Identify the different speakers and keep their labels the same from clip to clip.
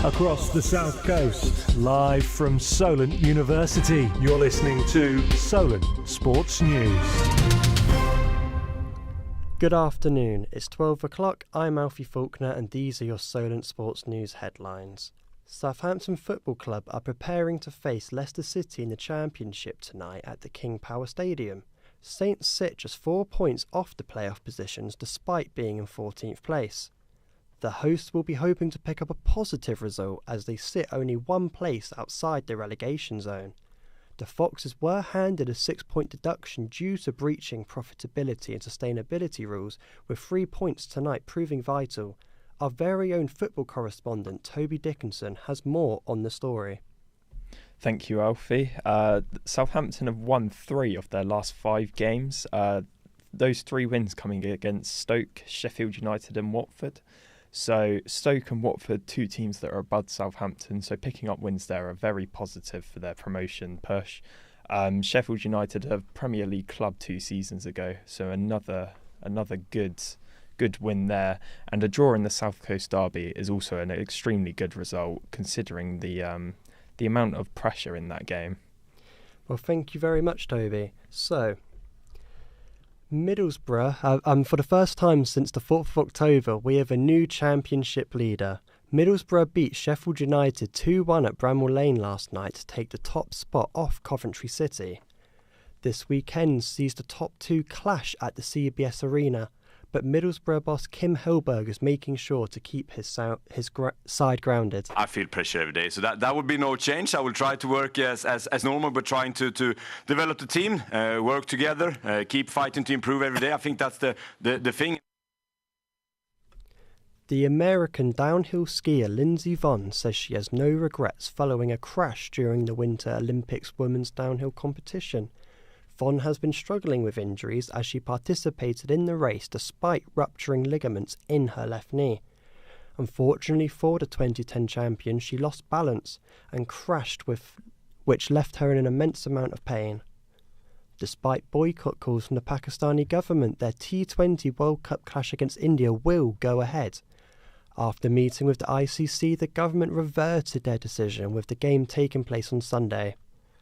Speaker 1: across the south coast, live from Solent University. You're listening to Solent Sports News.
Speaker 2: Good afternoon, it's 12 o'clock, I'm Alfie Faulkner and these are your Solent Sports News headlines. Southampton Football Club are preparing to face Leicester City in the Championship tonight at the King Power Stadium. Saints sit just 4 points off the playoff positions despite being in 14th place. The hosts will be hoping to pick up a positive result as they sit only one place outside the relegation zone. The Foxes were handed a 6-point deduction due to breaching profitability and sustainability rules, with 3 points tonight proving vital. Our very own football correspondent Toby Dickinson has more on the story.
Speaker 3: Thank you, Alfie. Southampton have won 3 of their last 5 games. Those 3 wins coming against Stoke, Sheffield United and Watford. So Stoke and Watford, 2 teams that are above Southampton, so picking up wins there are very positive for their promotion push. Sheffield United have Premier League club 2 seasons ago, so another good win there. And a draw in the South Coast Derby is also an extremely good result considering the amount of pressure in that game.
Speaker 2: Well, thank you very much, Toby. So, Middlesbrough, for the first time since the 4th of October, we have a new championship leader. Middlesbrough beat Sheffield United 2-1 at Bramall Lane last night to take the top spot off Coventry City. This weekend sees the top 2 clash at the CBS Arena, but Middlesbrough boss Kim Hellberg is making sure to keep his side grounded.
Speaker 4: I feel pressure every day, so that would be no change. I will try to work as normal, but trying to develop the team, work together, keep fighting to improve every day. I think that's the thing.
Speaker 2: The American downhill skier Lindsey Vonn says she has no regrets following a crash during the Winter Olympics women's downhill competition. Vonn has been struggling with injuries as she participated in the race despite rupturing ligaments in her left knee. Unfortunately for the 2010 champion, she lost balance and crashed, which left her in an immense amount of pain. Despite boycott calls from the Pakistani government, their T20 World Cup clash against India will go ahead. After meeting with the ICC, the government reverted their decision, with the game taking place on Sunday.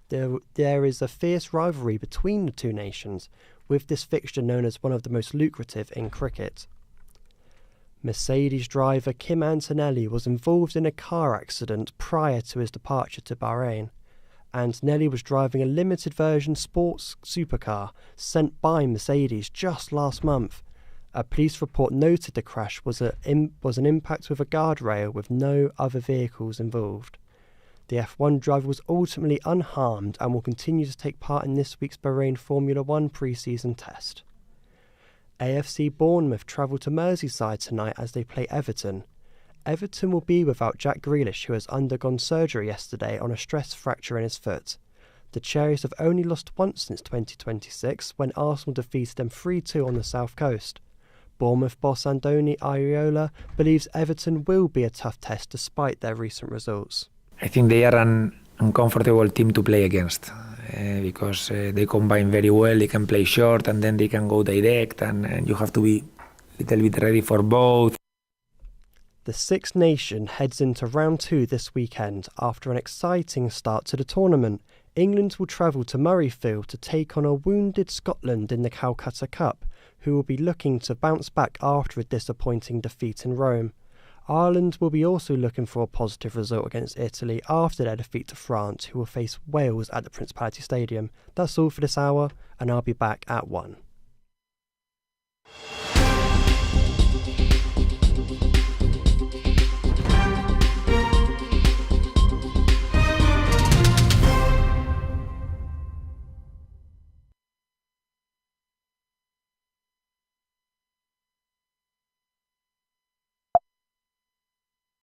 Speaker 2: There is a fierce rivalry between the 2 nations, with this fixture known as one of the most lucrative in cricket. Mercedes driver Kim Antonelli was involved in a car accident prior to his departure to Bahrain. Antonelli was driving a limited version sports supercar sent by Mercedes just last month. A police report noted the crash was an impact with a guardrail with no other vehicles involved. The F1 driver was ultimately unharmed and will continue to take part in this week's Bahrain Formula 1 pre-season test. AFC Bournemouth travel to Merseyside tonight as they play Everton. Everton will be without Jack Grealish, who has undergone surgery yesterday on a stress fracture in his foot. The Cherries have only lost once since 2026 when Arsenal defeated them 3-2 on the south coast. Bournemouth boss Andoni Iraola believes Everton will be a tough test despite their recent results.
Speaker 5: I think they are an uncomfortable team to play against because they combine very well. They can play short and then they can go direct, and you have to be a little bit ready for both.
Speaker 2: The Six Nations heads into round 2 this weekend after an exciting start to the tournament. England will travel to Murrayfield to take on a wounded Scotland in the Calcutta Cup, who will be looking to bounce back after a disappointing defeat in Rome. Ireland will be also looking for a positive result against Italy after their defeat to France, who will face Wales at the Principality Stadium. That's all for this hour, and I'll be back at 1.